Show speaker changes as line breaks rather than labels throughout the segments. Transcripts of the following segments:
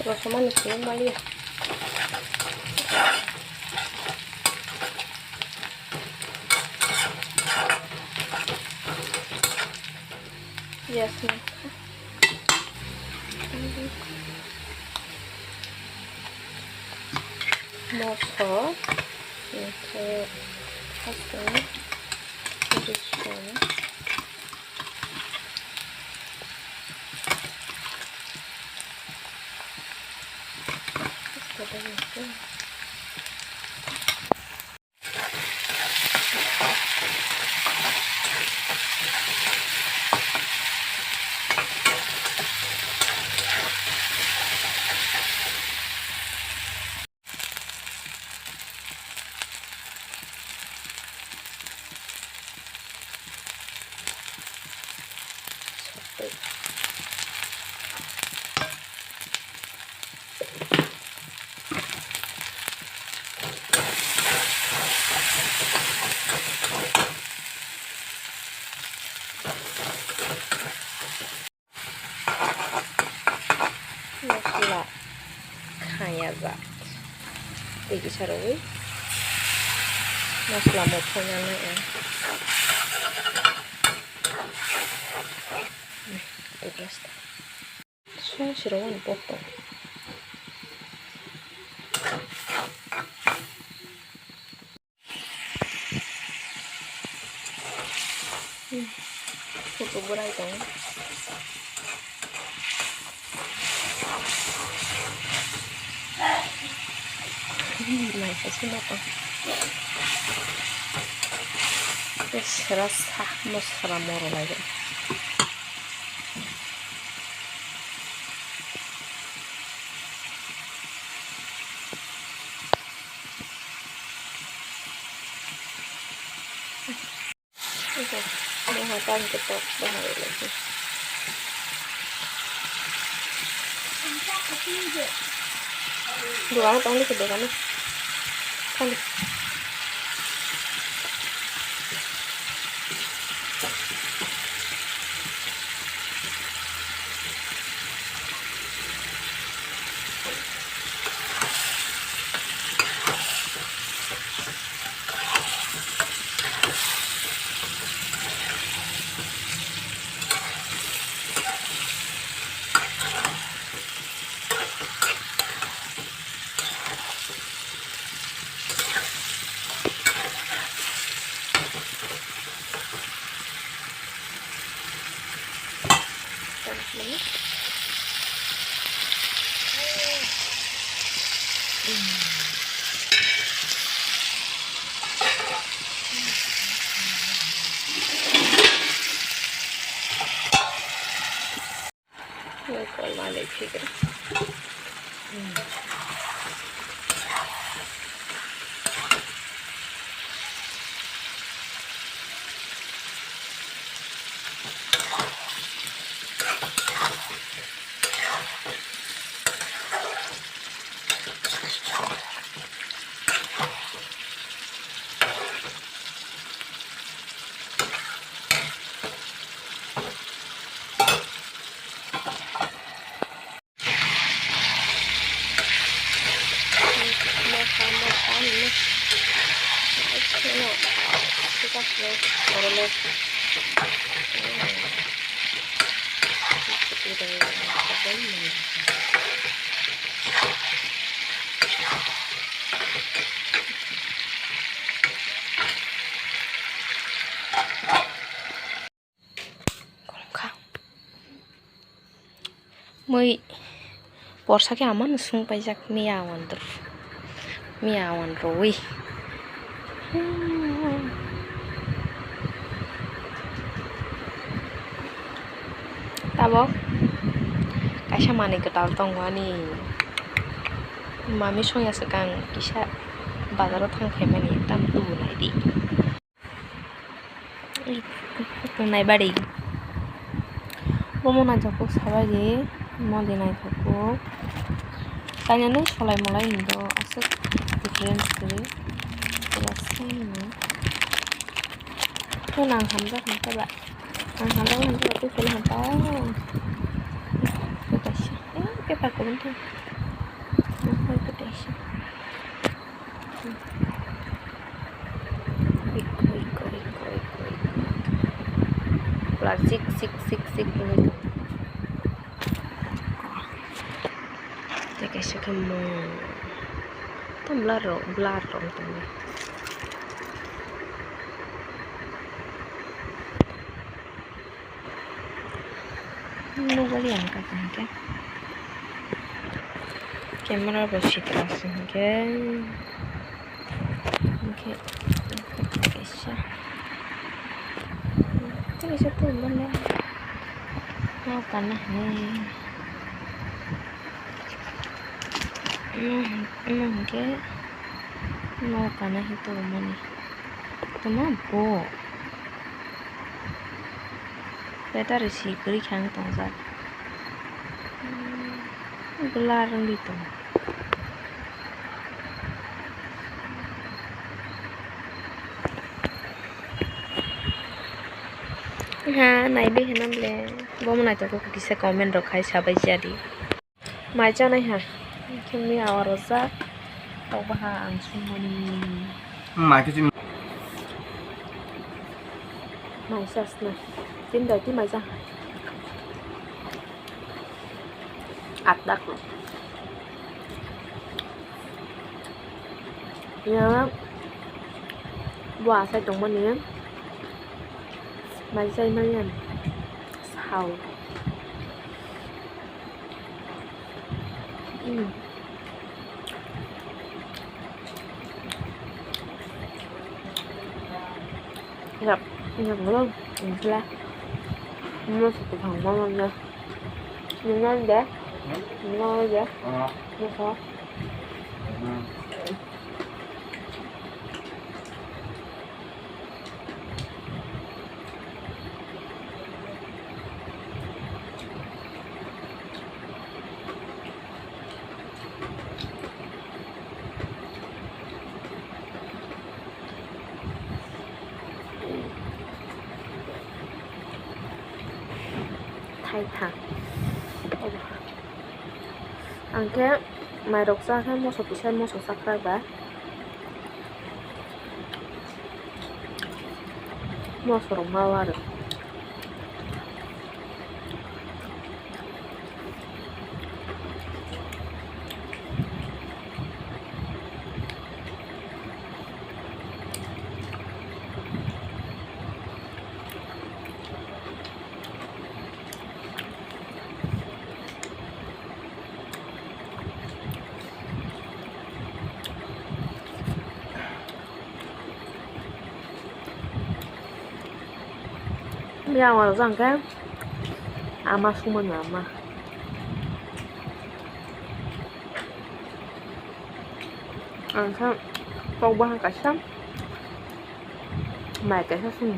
Rosaman belum kali ya. Yes, motor untuk hasilnya diskon. Masla khayaza tegi sarawi masla mophonyana ya basta so sirawan poto foto burai dong. Nah, kasih apa? Terus rasa mesra moro lagi. Oke, muhatan kita bahas lagi. Dua tahun ini kedua kan? Kan? Kol male ठीक है. Moi borsa ke aman sung pajak miawan roi tabok kaisa mani ketal tongwani mami soya sekang kisa bazaro thangkhaimani tam tu naidi nai bari bomona jako sabai modi nai thako kainani solai molai hindo asuk different kore rasani to nang hamja hamta ba nang hamja hamta tu sel hamta to kasih ke pa ko là xích rồi cái sẽ cái mồ tầm la rộng tầm này nó có liền cả cái camera bersih terus okay guys tuh mana mau tanah nih okay mau tanah itu mana itu mampu beta resi kiri kang tongsa gelarang gitu ha này biết hình năm lệ bông này tôi có cái sẽ comment rồi khai sao bây giờ đi mai cho này hả khi mi ảo rồi ra tao bà ăn xuống
mai cái gì
mai sao này xin đời tí mai ra ạt đặc nhớ quả sai trồng bênนี้mai dây mai nhầm xào gặp luôn ra nó sẽ thằng ngon nha ngon vậy ngon vậy ngon khó thay thẳng ăn cái mày đọc ra cái một số bị xem một số sắc ra bả một số đồng màu được ya mà rằng cái ama semua nama kan perubahan kasam mereka semua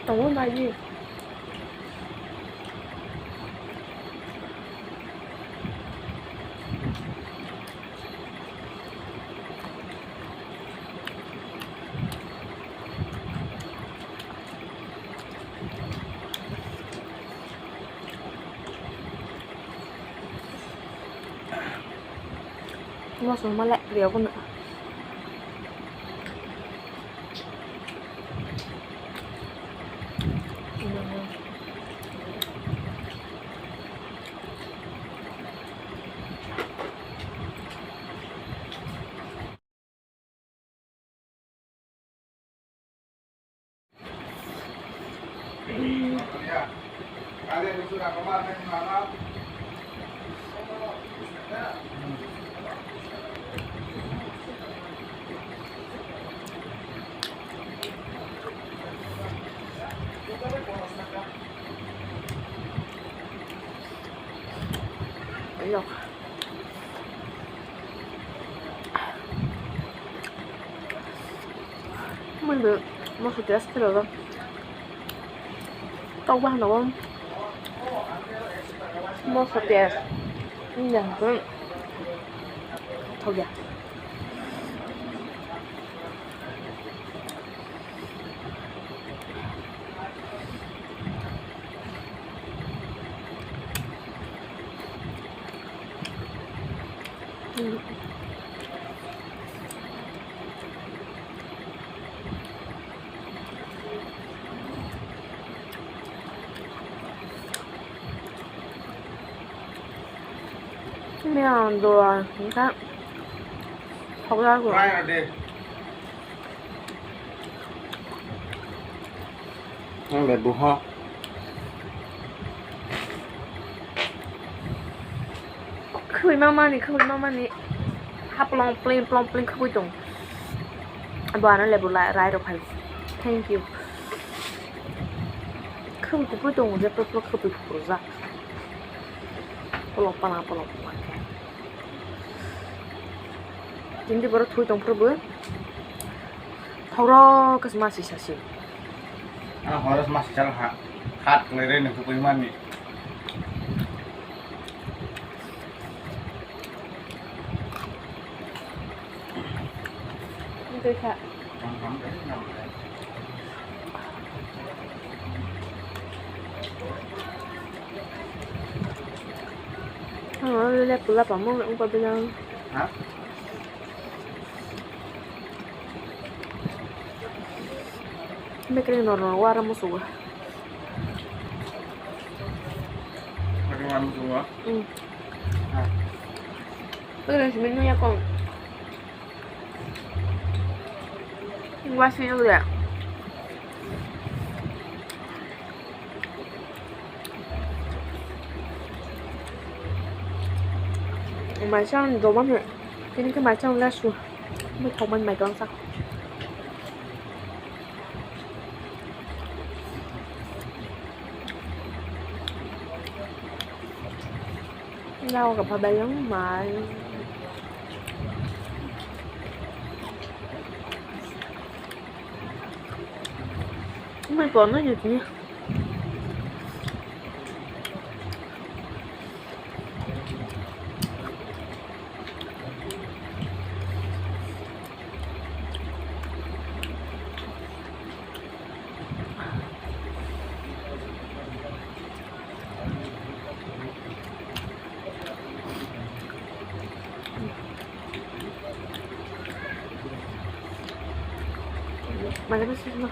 tổng ơn bài gì mua xuống mà lại béo con nữa Ayo. Mình được một số test rồi không? Tao qua nó không? Một số test. Dạ vâng. Thôi dạ. Mèo rồi những khác không ra rồi.
Về bù ho.
Khui mama ni ha plong plin khui tung bữa nó lại bù lại rai rồi phải thank you khui tung dia peluk khui purza pelok jadi baru khui tung perbu thoro ke masih sasi
Harus masih jalan hat kelirin untuk iman nih.
Đâyค่ะlihat pula pamu nggak lupa bilang.
Hah?
Mikirin normal warna musuh.
Bagaimana musuh?
Terus minumnya kong. Masih dulu ya. Mày sao đồ bắp vậy? Cái mày sao ra xuống. Mới thông minh mày con sao? Rau gặp bà giống mà mày còn nó gì nhỉ? Mày có biết không?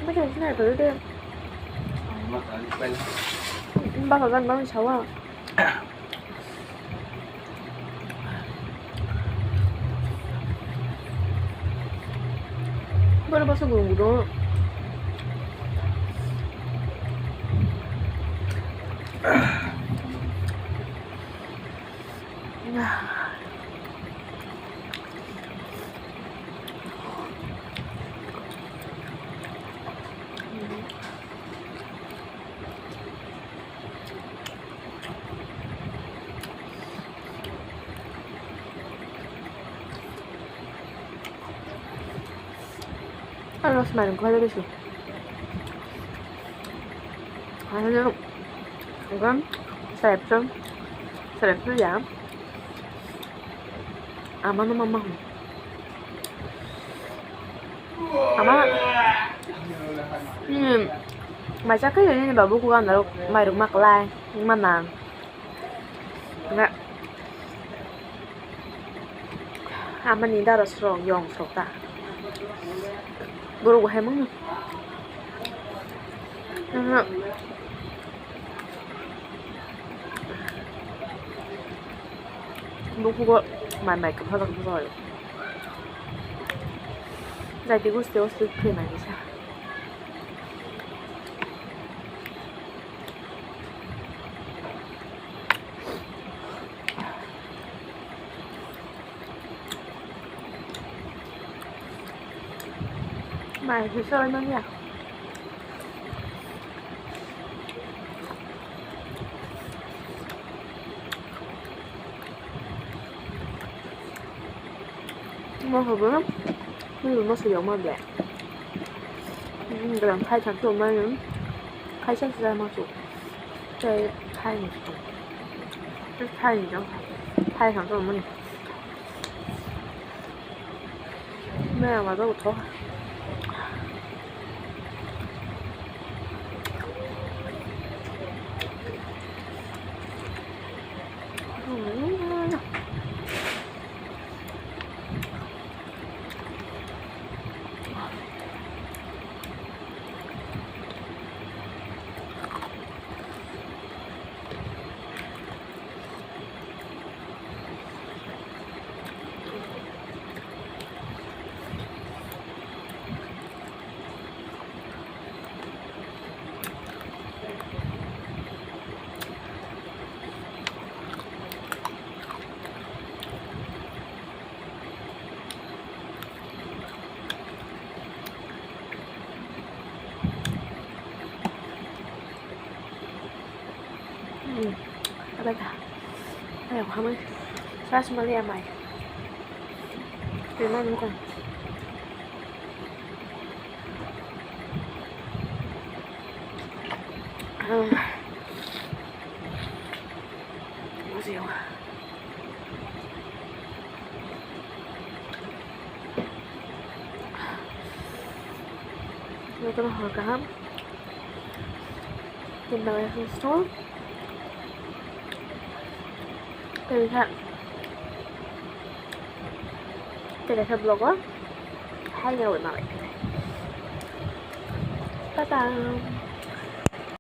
Mấy cái này thử đi. Bao giờ ăn bao nhiêu cháu à? Baru bahasa guru-guru. Ano mas malam ko ada besok. Ano kan? Serap tu ya. Aman mama. 아마 mà chắc cái này bảo bố cô ăn là mày được mặc lại nhưng mà nàng nè mình nhìn ra là sòng yong sọc ta bố hay mong bố cô mày cầm hơi cầm rồi 나 미국 세웠을 그 말이죠. 말 그 설명이야. 뭐 그러면ไม่รู้ว่าสยองมากแหละกำลัง拍长做慢人拍现实在吗组在拍你懂这拍你知道拍长做什么你没有我都有头发อะไรกันอะไรของเขาไหมซาสมาเรียใหม่เป็นมาดูกันมาสิวเราจะมาหากันเป็นอะไรสุดท้าย그래서 블로그 하려고 나와있네. 따단.